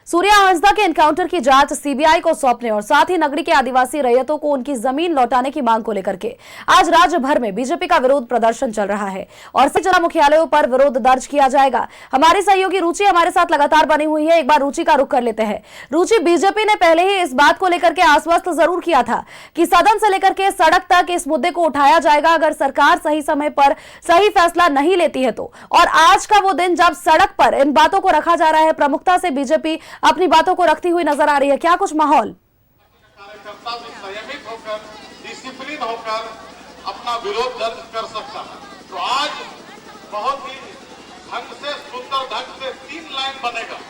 सूर्या हांसदा के एनकाउंटर की जांच सीबीआई को सौंपने और साथ ही नगरी के आदिवासी रैयतों को उनकी जमीन लौटाने की मांग को लेकर के आज राज्य भर में बीजेपी का विरोध प्रदर्शन चल रहा है और सभी जिला मुख्यालयों पर विरोध दर्ज किया जाएगा। हमारी सहयोगी रुचि हमारे साथ लगातार बनी हुई है। एक बार रुचि का रुख कर लेते हैं। रुचि, बीजेपी ने पहले ही इस बात को लेकर के आश्वस्त जरूर किया था कि सदन से लेकर के सड़क तक इस मुद्दे को उठाया जाएगा अगर सरकार सही समय पर सही फैसला नहीं लेती है तो। और आज का वो दिन जब सड़क पर इन बातों को रखा जा रहा है, प्रमुखता से बीजेपी अपनी बातों को रखती हुई नजर आ रही है। क्या कुछ माहौल? कार्यकर्ता संयमित होकर, डिसिप्लिन होकर अपना विरोध दर्ज कर सकता है। तो आज बहुत ही ढंग से, सुंदर ढंग से 3 लाइन बनेगा,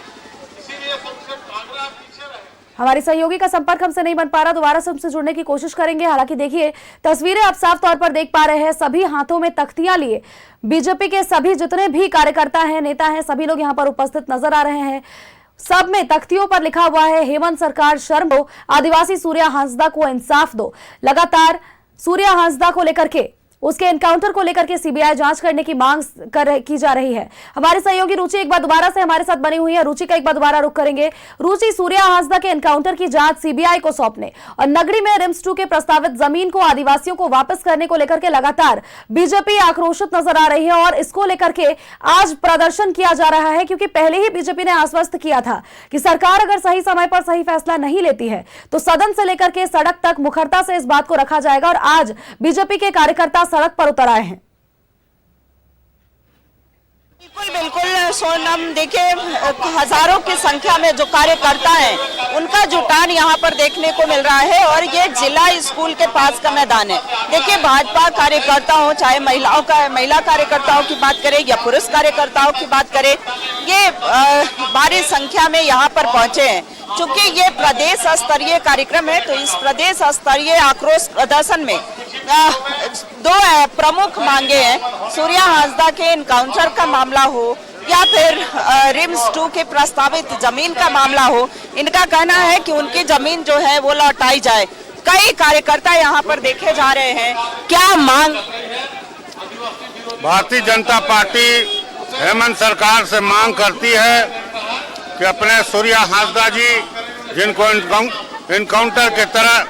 इसीलिए सबसे आग्रह पीछे रहे। हमारी सहयोगी का संपर्क हमसे नहीं बन पा रहा, दोबारा से हमसे जुड़ने की कोशिश करेंगे। हालांकि देखिए तस्वीरें आप साफ तौर पर देख पा रहे हैं, सभी हाथों में तख्तियां लिए बीजेपी के सभी जितने भी कार्यकर्ता हैं, नेता हैं, सभी लोग यहां पर उपस्थित नजर आ रहे हैं। सब में तख्तियों पर लिखा हुआ है, हेमंत सरकार शर्म दो, आदिवासी सूर्या हांसदा को इंसाफ दो। लगातार सूर्या हांसदा को लेकर के, उसके एनकाउंटर को लेकर के सीबीआई जांच करने की मांग की जा रही है। हमारे सहयोगी रुचि एक बार दोबारा से हमारे साथ बनी हुई है। रुचि का एक बार दोबारा रुख करेंगे। रुचि, सूर्या हांसदा के एनकाउंटर की जांच सीबीआई को सौंपने और नगरी में रिम्स 2 के प्रस्तावित जमीन को आदिवासियों को वापस करने को लेकर के लगातार बीजेपी आक्रोशित नजर आ रही है और इसको लेकर के आज प्रदर्शन किया जा रहा है, क्योंकि पहले ही बीजेपी ने आश्वस्त किया था कि सरकार अगर सही समय पर सही फैसला नहीं लेती है तो सदन से लेकर के सड़क तक मुखरता से इस बात को रखा जाएगा। और आज बीजेपी के कार्यकर्ता सड़क पर उतर आए हैं। बिल्कुल सोनम, देखिए हजारों की संख्या में जो कार्यकर्ता हैं उनका जुटान यहाँ पर देखने को मिल रहा है और ये जिला स्कूल के पास का मैदान है। देखिए भाजपा कार्यकर्ता हो, चाहे महिला कार्यकर्ताओं की बात करें या पुरुष कार्यकर्ताओं की बात करें, ये भारी संख्या में यहाँ पर पहुंचे हैं। चूंकि ये प्रदेश स्तरीय कार्यक्रम है तो इस प्रदेश स्तरीय आक्रोश प्रदर्शन में 2 प्रमुख मांगे हैं। सूर्या हांसदा के एनकाउंटर का मामला हो या फिर रिम्स 2 के प्रस्तावित जमीन का मामला हो, इनका कहना है कि उनकी जमीन जो है वो लौटाई जाए। कई कार्यकर्ता यहाँ पर देखे जा रहे हैं। क्या मांग? भारतीय जनता पार्टी हेमंत सरकार से मांग करती है कि अपने सूर्या हांसदा जी, जिनको एनकाउंटर के तरह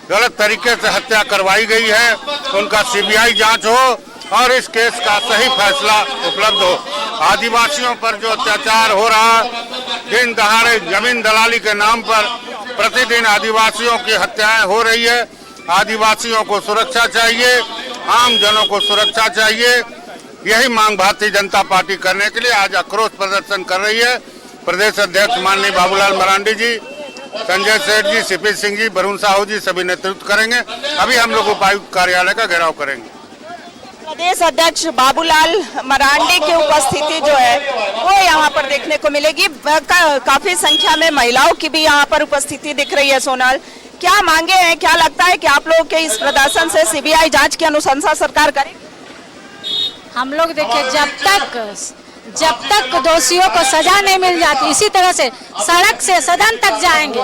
गलत तरीके से हत्या करवाई गई है, उनका सीबीआई जांच हो और इस केस का सही फैसला उपलब्ध हो। आदिवासियों पर जो अत्याचार हो रहा, दिन दहाड़े जमीन दलाली के नाम पर प्रतिदिन आदिवासियों की हत्याएं हो रही है। आदिवासियों को सुरक्षा चाहिए, आम जनों को सुरक्षा चाहिए। यही मांग भारतीय जनता पार्टी करने के लिए आज आक्रोश प्रदर्शन कर रही है। प्रदेश अध्यक्ष माननीय बाबूलाल मरांडी जी, संजय सेठ जी, सीपी सिंह जी, वरुण साहू जी सभी नेतृत्व करेंगे। अभी हम लोग उपायुक्त कार्यालय का घेराव करेंगे। प्रदेश अध्यक्ष बाबूलाल मरांडी की उपस्थिति जो है वो यहाँ पर देखने को मिलेगी। काफी संख्या में महिलाओं की भी यहाँ पर उपस्थिति दिख रही है। सोनल, क्या मांगे हैं? क्या लगता है कि आप लोगों के इस प्रदर्शन से सीबीआई जांच की अनुशंसा सरकार करे? हम लोग देखिए, जब तक दोषियों को सजा नहीं मिल जाती, इसी तरह से सड़क से सदन तक जाएंगे,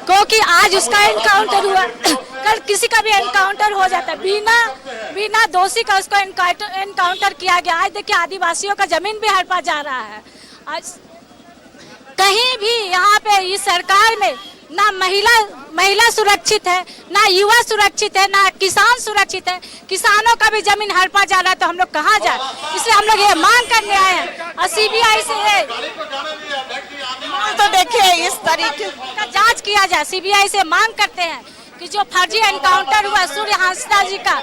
क्योंकि आज उसका एनकाउंटर हुआ, कल किसी का भी एनकाउंटर हो जाता है, बिना दोषी का उसको एनकाउंटर किया गया। आज देखिए आदिवासियों का जमीन भी हड़पा जा रहा है। आज कहीं भी यहाँ पे इस सरकार में ना महिला सुरक्षित है, ना युवा सुरक्षित है, ना किसान सुरक्षित है। किसानों का भी जमीन हड़पा जा रहा है तो हम लोग कहाँ जाए? इसलिए हम लोग ये मांग करने आए हैं और सीबीआई से तो देखिए इस तरीके का जांच किया जाए। सीबीआई से मांग करते हैं कि जो फर्जी एनकाउंटर हुआ सूर्या हांसदा जी का,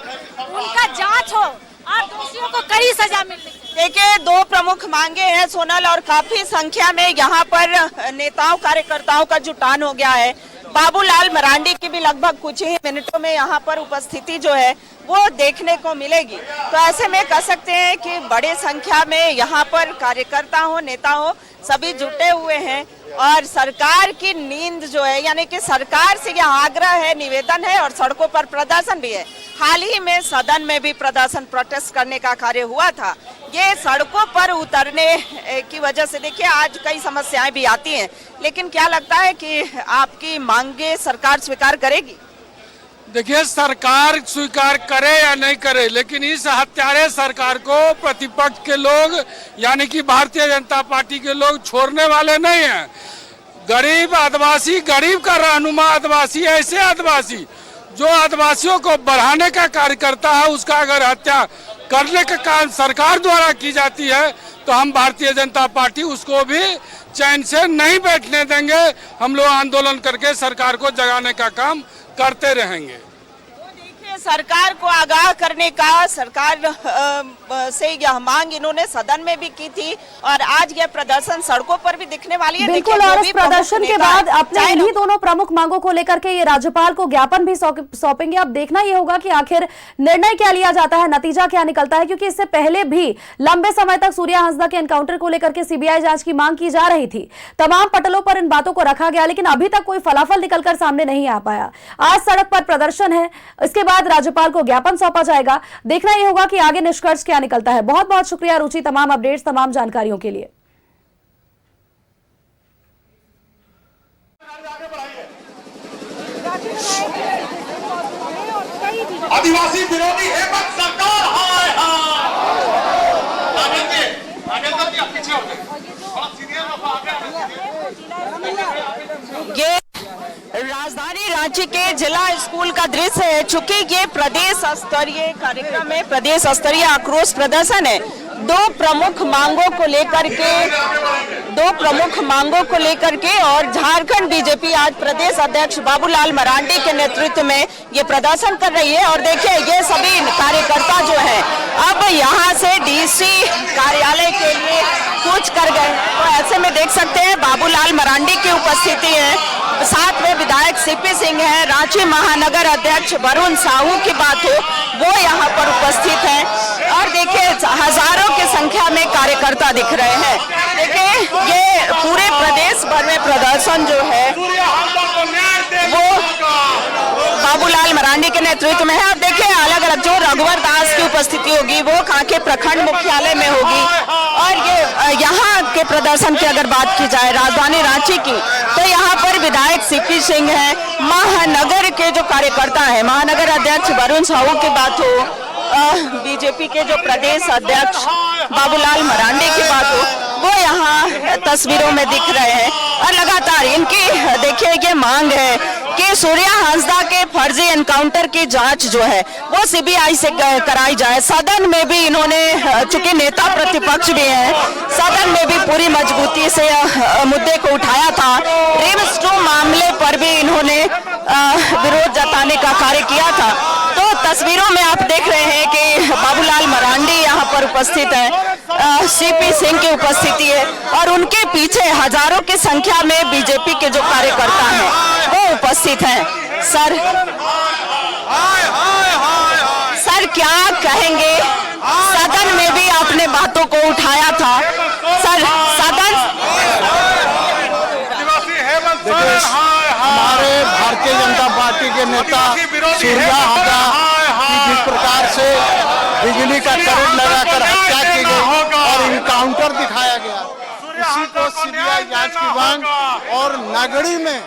उनका जांच हो और दोषियों को कड़ी सजा मिले। देखिए 2 प्रमुख मांगे हैं सोनल और काफी संख्या में यहाँ पर नेताओं कार्यकर्ताओं का जुटान हो गया है। बाबूलाल मरांडी की भी लगभग कुछ ही मिनटों में यहाँ पर उपस्थिति जो है वो देखने को मिलेगी। तो ऐसे में कह सकते हैं कि बड़ी संख्या में यहाँ पर कार्यकर्ता हो, नेता हो, सभी जुटे हुए हैं और सरकार की नींद जो है, यानी कि सरकार से यह आग्रह है, निवेदन है और सड़कों पर प्रदर्शन भी है। हाल ही में सदन में भी प्रदर्शन, प्रोटेस्ट करने का कार्य हुआ था। ये सड़कों पर उतरने की वजह से देखिए आज कई समस्याएं भी आती हैं, लेकिन क्या लगता है कि आपकी मांगे सरकार स्वीकार करेगी? देखिए सरकार स्वीकार करे या नहीं करे, लेकिन इस हत्यारे सरकार को प्रतिपक्ष के लोग यानी कि भारतीय जनता पार्टी के लोग छोड़ने वाले नहीं हैं। गरीब आदिवासी, गरीब का रहनुमा आदिवासी, ऐसे आदिवासी जो आदिवासियों को बढ़ाने का कार्य करता है, उसका अगर हत्या करने का काम सरकार द्वारा की जाती है तो हम भारतीय जनता पार्टी उसको भी चैन से नहीं बैठने देंगे। हम लोग आंदोलन करके सरकार को जगाने का काम करते रहेंगे। सरकार को आगाह करने का सरकार से यह मांग इन्होंने सदन में भी की थी और आज यह प्रदर्शन सड़कों पर भी दिखने वाली है। बिल्कुल, और इस प्रदर्शन के बाद अपने इन्हीं दोनों प्रमुख मांगों को लेकर के ये राज्यपाल को ज्ञापन भी सौंपेंगे। अब देखना ये होगा कि आखिर निर्णय क्या लिया जाता है, नतीजा क्या निकलता है, क्योंकि इससे पहले भी लंबे समय तक सूर्या हांसदा के एनकाउंटर को लेकर के सीबीआई जांच की मांग की जा रही थी। तमाम पटलों पर इन बातों को रखा गया, लेकिन अभी तक कोई फलाफल निकलकर सामने नहीं आ पाया। आज सड़क पर प्रदर्शन है, इसके बाद राज्यपाल को ज्ञापन सौंपा जाएगा। देखना यह होगा कि आगे निष्कर्ष क्या निकलता है। बहुत बहुत शुक्रिया रुचि, तमाम अपडेट्स, तमाम जानकारियों के लिए। आदिवासी विरोधी हेमंत सरकार, हाय नागेंद्र जी आप पीछे हो गए, थोड़ा सीनियर ये राजधानी रांची के जिला स्कूल का दृश्य है। चूंकि ये प्रदेश स्तरीय कार्यक्रम है, प्रदेश स्तरीय आक्रोश प्रदर्शन है। दो प्रमुख मांगों को लेकर के और झारखंड बीजेपी आज प्रदेश अध्यक्ष बाबूलाल मरांडी के नेतृत्व में ये प्रदर्शन कर रही है। और देखिए ये सभी कार्यकर्ता जो है अब यहाँ से डीसी कार्यालय के लिए कूच कर गए। तो ऐसे में देख सकते हैं बाबूलाल मरांडी की उपस्थिति है, साथ में विधायक सीपी सिंह है, रांची महानगर अध्यक्ष वरुण साहू की बात हो वो यहाँ पर उपस्थित हैं। और देखिए हजारों की संख्या में कार्यकर्ता दिख रहे हैं। देखिए ये पूरे प्रदेश भर में प्रदर्शन जो है वो बाबूलाल मरांडी के नेतृत्व में है। अब देखिए अलग अलग जो रघुवर दास की उपस्थिति होगी वो कांके प्रखंड मुख्यालय में होगी। और ये यहाँ के प्रदर्शन की अगर बात की जाए राजधानी रांची की, तो यहाँ पर विधायक सीपी सिंह है, महानगर के जो कार्यकर्ता है, महानगर अध्यक्ष वरुण साहू की बात हो, बीजेपी के जो प्रदेश अध्यक्ष बाबूलाल मरांडी की बात हो, वो यहाँ तस्वीरों में दिख रहे हैं। और लगातार इनकी देखिए ये मांग है कि सूर्या हांसदा के फर्जी एनकाउंटर की जांच जो है वो सीबीआई से कराई जाए। सदन में भी इन्होंने, चूंकि नेता प्रतिपक्ष भी हैं, सदन में भी पूरी मजबूती से मुद्दे को उठाया था। रिम्स 2 मामले पर भी इन्होंने विरोध जताने का कार्य किया था। तो तस्वीरों में आप देख रहे हैं कि बाबूलाल मरांडी यहाँ पर उपस्थित है, सीपी सिंह की उपस्थिति है और उनके पीछे हजारों की संख्या में बीजेपी के जो कार्यकर्ता हैं वो उपस्थित हैं। सर क्या कहेंगे? सदन में भी आपने बातों को उठाया था। सर सदन हमारे भारतीय जनता पार्टी के नेता सूर्या हांसदा की जिस प्रकार से बिजली का करंट लगाकर हत्या की गई और इनकाउंटर दिखाया गया, इसी को सीबीआई जांच की मांग। और नगड़ी में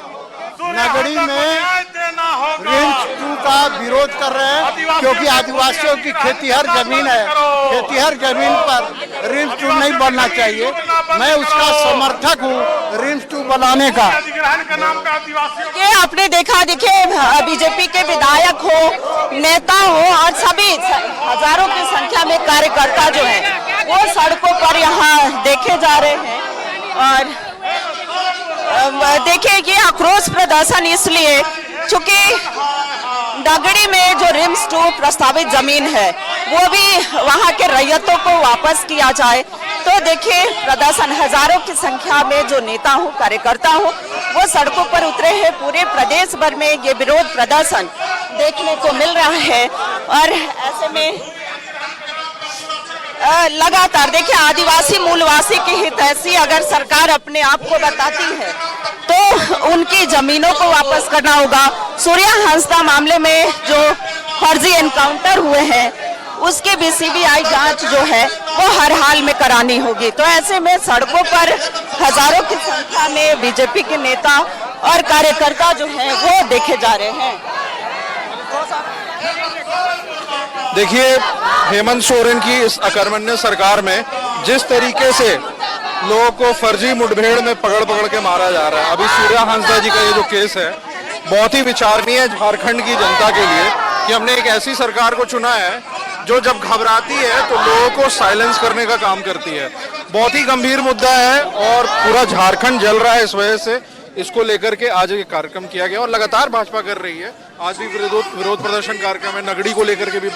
रिम्स 2 का विरोध कर रहे हैं, क्योंकि आदिवासियों की खेतीहर जमीन है, खेतीहर जमीन पर रिम्स 2 नहीं बनना चाहिए। मैं उसका समर्थक हूँ रिम्स 2 बनाने का। ये आपने देखा, देखिए बीजेपी के विधायक हो, नेता हो और सभी हजारों की संख्या में कार्यकर्ता जो है वो सड़कों पर यहाँ देखे जा रहे हैं। और देखिए ये आक्रोश प्रदर्शन इसलिए चूंकि नगड़ी में जो रिम्स 2 प्रस्तावित जमीन है वो भी वहां के रैयतों को वापस किया जाए। तो देखिए प्रदर्शन हजारों की संख्या में जो नेता हो, कार्यकर्ता हो वो सड़कों पर उतरे हैं। पूरे प्रदेश भर में ये विरोध प्रदर्शन देखने को मिल रहा है। और ऐसे में लगातार देखिए आदिवासी मूलवासी की हितैषी अगर सरकार अपने आप को बताती है तो उनकी जमीनों को वापस करना होगा। सूर्या हांसदा मामले में जो फर्जी एनकाउंटर हुए हैं उसकी भी सीबीआई जांच जो है वो हर हाल में करानी होगी। तो ऐसे में सड़कों पर हजारों की संख्या में बीजेपी के नेता और कार्यकर्ता जो हैं वो देखे जा रहे हैं। देखिए हेमंत सोरेन की इस अकर्मण्य सरकार में जिस तरीके से लोगों को फर्जी मुठभेड़ में पकड़ के मारा जा रहा है। अभी सूर्या हांसदा जी का ये जो केस है बहुत ही विचारणीय है झारखंड की जनता के लिए कि हमने एक ऐसी सरकार को चुना है जो जब घबराती है तो लोगों को साइलेंस करने का काम करती है। बहुत ही गंभीर मुद्दा है और पूरा झारखंड जल रहा है इस वजह से। इसको लेकर के आज ये कार्यक्रम किया गया और लगातार भाजपा कर रही है। आज भी विरोध प्रदर्शन कार्यक्रम है, नगड़ी को लेकर के भी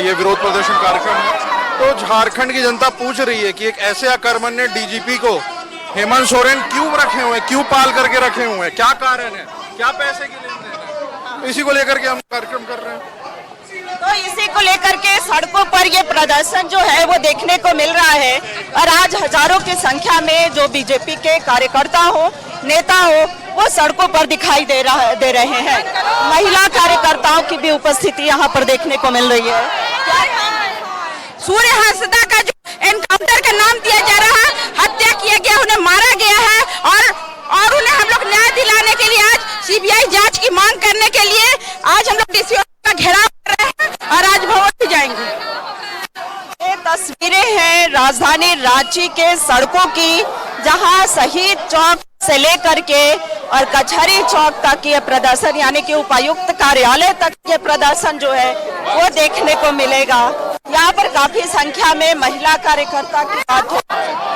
ये विरोध प्रदर्शन कार्यक्रम है। तो झारखंड की जनता पूछ रही है कि एक ऐसे अकर्मण्य डीजीपी को हेमंत सोरेन क्यों रखे हुए हैं, क्यों पाल करके रखे हुए हैं, क्या कारण है, क्या पैसे की लेन देन है। इसी को लेकर के हम कार्यक्रम कर रहे हैं। तो इसी को लेकर के सड़कों पर ये प्रदर्शन जो है वो देखने को मिल रहा है और आज हजारों की संख्या में जो बीजेपी के कार्यकर्ता हो, नेता हो, वो सड़कों पर दिखाई दे रहे हैं। महिला कार्यकर्ताओं की भी उपस्थिति यहाँ पर देखने को मिल रही है। सूर्य हांसदा का जो एनकाउंटर का नाम दिया जा रहा है, हत्या किया गया, उन्हें मारा गया है और उन्हें हम लोग न्याय दिलाने के लिए आज सीबीआई जांच की मांग करने के लिए आज हम लोग डीसी का घेराव कर रहे हैं और आज भवन भी जाएंगे। ये तस्वीरें हैं राजधानी रांची के सड़कों की, जहां शहीद चौक से लेकर के और कचहरी चौक तक ये प्रदर्शन यानी कि उपायुक्त कार्यालय तक ये प्रदर्शन जो है वो देखने को मिलेगा। यहाँ पर काफी संख्या में महिला कार्यकर्ता की बात हो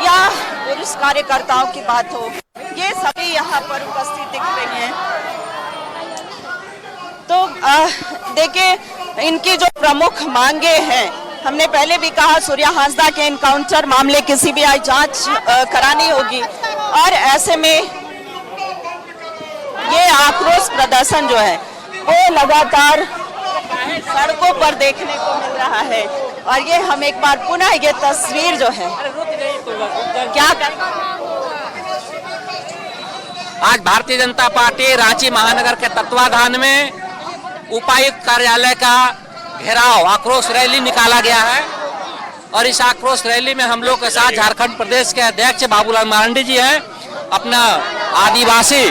या पुरुष कार्यकर्ताओं की बात हो, ये सभी यहाँ पर उपस्थित दिख रहे हैं। तो देखिए, इनकी जो प्रमुख मांगे हैं, हमने पहले भी कहा सूर्या हांसदा के एनकाउंटर मामले की सीबीआई जांच करानी होगी और ऐसे में ये आक्रोश प्रदर्शन जो है वो लगातार सड़कों पर देखने को मिल रहा है। और ये हम एक बार पुनः ये तस्वीर जो है क्या आज भारतीय जनता पार्टी रांची महानगर के तत्वाधान में उपायुक्त कार्यालय का घेराव आक्रोश रैली निकाला गया है और इस आक्रोश रैली में हम लोग के साथ झारखंड प्रदेश के अध्यक्ष बाबूलाल मरांडी जी हैं। अपना आदिवासी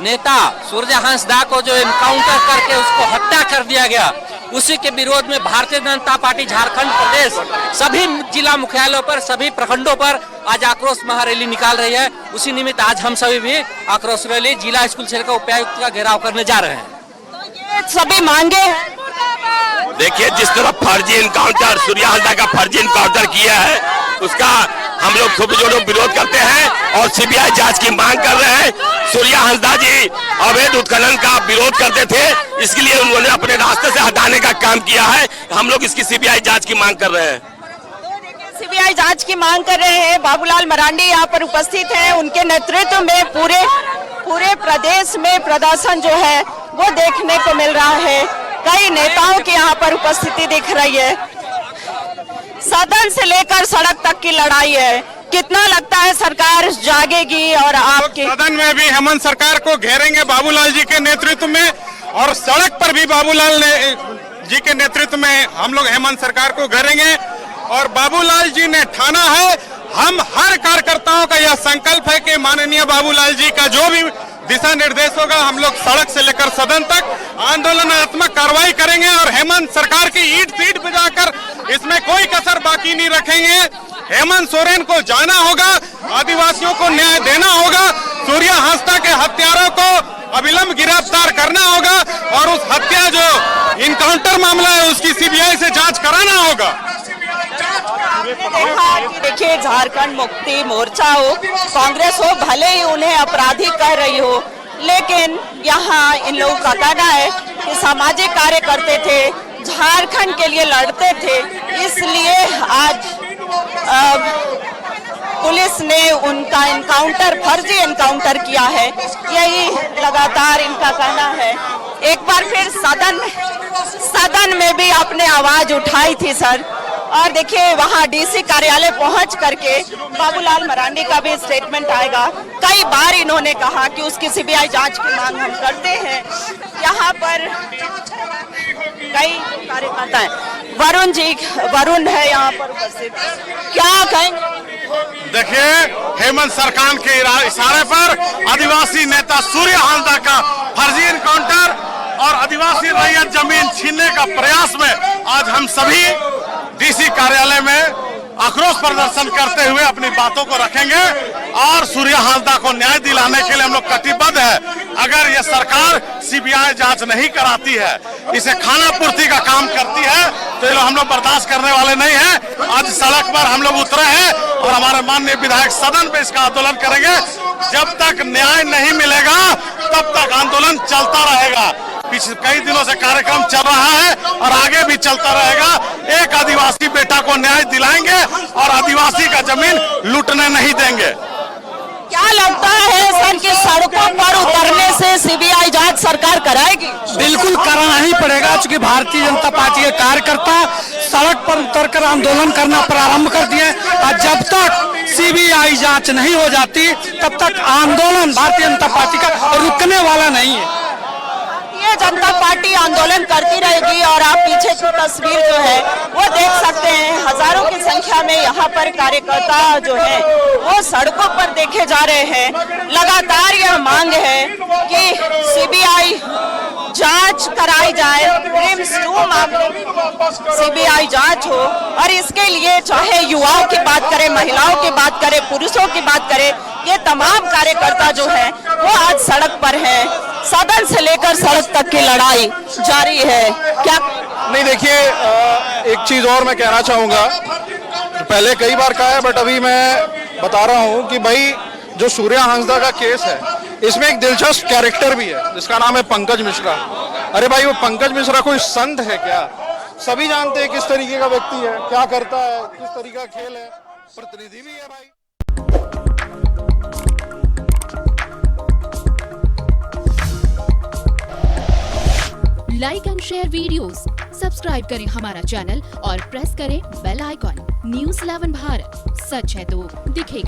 नेता सूर्या हांसदा को जो एनकाउंटर करके उसको हत्या कर दिया गया, उसी के विरोध में भारतीय जनता पार्टी झारखंड प्रदेश सभी जिला मुख्यालयों पर, सभी प्रखंडों पर आज आक्रोश महारैली निकाल रही है। उसी निमित्त आज हम सभी भी आक्रोश रैली जिला स्कूल क्षेत्र का उपायुक्त का घेराव करने जा रहे हैं। सभी मांगे हैं। देखिए, जिस तरह फर्जी इनकाउंटर सूर्या हांसदा का फर्जी इनकाउंटर किया है उसका हम लोग खूब जोरों विरोध करते हैं और सीबीआई जांच की मांग कर रहे हैं। सूर्या हांसदा जी अवैध उत्खनन का विरोध करते थे, इसके लिए उन्होंने अपने रास्ते से हटाने का काम किया है। हम लोग इसकी सीबीआई जांच की मांग कर रहे हैं। सीबीआई जांच की मांग कर रहे हैं। बाबूलाल मरांडी यहाँ पर उपस्थित हैं। उनके नेतृत्व में पूरे प्रदेश में प्रदर्शन जो है वो देखने को मिल रहा है। कई नेताओं की यहाँ पर उपस्थिति दिख रही है। सदन से लेकर सड़क तक की लड़ाई है। कितना लगता है सरकार जागेगी और आपके सदन में भी हेमंत सरकार को घेरेंगे बाबूलाल जी के नेतृत्व में और सड़क पर भी बाबूलाल जी के नेतृत्व में हम लोग हेमंत सरकार को घेरेंगे। और बाबूलाल जी ने ठाना है, हम हर कार्यकर्ताओं का यह संकल्प है कि माननीय बाबूलाल जी का जो भी दिशा निर्देश होगा हम लोग सड़क से लेकर सदन तक आंदोलनात्मक कार्रवाई करेंगे और हेमंत सरकार की ईंट पीठ बजाकर इसमें कोई कसर बाकी नहीं रखेंगे। हेमंत सोरेन को जाना होगा, आदिवासियों को न्याय देना होगा, सूर्या हांसदा के हत्यारों को अविलंब गिरफ्तार करना होगा और उस हत्या जो इनकाउंटर मामला है उसकी सीबीआई से जांच कराना होगा। देखिए, झारखंड मुक्ति मोर्चा हो, कांग्रेस हो, भले ही उन्हें अपराधी कह रही हो, लेकिन यहाँ इन लोगों का कहना है कि सामाजिक कार्य करते थे, झारखंड के लिए लड़ते थे, इसलिए आज पुलिस ने उनका एनकाउंटर, फर्जी एनकाउंटर किया है। यही लगातार इनका कहना है। एक बार फिर सदन में भी आपने आवाज उठाई थी सर, और देखिए वहां डीसी कार्यालय पहुंच करके बाबूलाल मरांडी का भी स्टेटमेंट आएगा। कई बार इन्होंने कहा कि उसकी सीबीआई जांच की मांग हम करते हैं। यहाँ पर कई कार्यकर्ता हैं। वरुण है यहाँ पर उपस्थित, क्या कहेंगे? देखिए, हेमंत सरकार के इशारे पर आदिवासी नेता सूर्या हांसदा का फर्जी एनकाउंटर और आदिवासी रैयत जमीन छीनने का प्रयास में आज हम सभी डीसी कार्यालय में आक्रोश प्रदर्शन करते हुए अपनी बातों को रखेंगे और सूर्या हांसदा को न्याय दिलाने के लिए हम लोग कटिबद्ध है। अगर ये सरकार सीबीआई जांच नहीं कराती है, इसे खाना पूर्ति का काम करती है, तो ये लोग हम लोग बर्दाश्त करने वाले नहीं हैं। आज सड़क पर हम लोग उतरे हैं और हमारे माननीय विधायक सदन पे इसका आंदोलन करेंगे। जब तक न्याय नहीं मिलेगा तब तक आंदोलन चलता रहेगा। पिछले कई दिनों से कार्यक्रम चल रहा है और आगे भी चलता रहेगा। एक आदिवासी बेटा को न्याय दिलाएंगे और आदिवासी का जमीन लूटने नहीं देंगे। क्या लगता है सर कि सड़कों पर उतरने से सीबीआई जांच सरकार कराएगी? बिल्कुल कराना ही पड़ेगा, क्योंकि भारतीय जनता पार्टी के कार्यकर्ता सड़क पर उतरकर आंदोलन करना प्रारंभ कर दिए और जब तक सीबीआई जांच नहीं हो जाती तब तक आंदोलन भारतीय जनता पार्टी का रुकने वाला नहीं है। भारतीय जनता पार्टी आंदोलन करती रहेगी और आप पीछे की तस्वीर जो है वो देख सकते हैं। हजारों की संख्या में यहाँ पर कार्यकर्ता जो है वो सड़कों पर देखे जा रहे हैं। लगातार यह मांग है कि सीबीआई जांच कराई जाए, रिम्स 2 मामले में सीबीआई जांच हो और इसके लिए चाहे युवाओं की बात करें, महिलाओं की बात करें, पुरुषों की बात करें, ये तमाम कार्यकर्ता जो है वो आज सड़क पर हैं। सदन से लेकर सड़क तक की लड़ाई जारी है। क्या नहीं, देखिए एक चीज और मैं कहना चाहूंगा, पहले कई बार कहा है बट अभी मैं बता रहा हूं कि भाई जो सूर्या हांसदा का केस है इसमें एक दिलचस्प कैरेक्टर भी है जिसका नाम है पंकज मिश्रा। अरे भाई वो पंकज मिश्रा कोई संत है क्या? सभी जानते हैं किस तरीके का व्यक्ति है, क्या करता है, किस तरीके का खेल है, प्रतिनिधि भी है भाई। Like and share videos, subscribe करें हमारा चैनल और प्रेस करें बेल आइकॉन। न्यूज़ 11 भारत, सच है तो दिखेगा।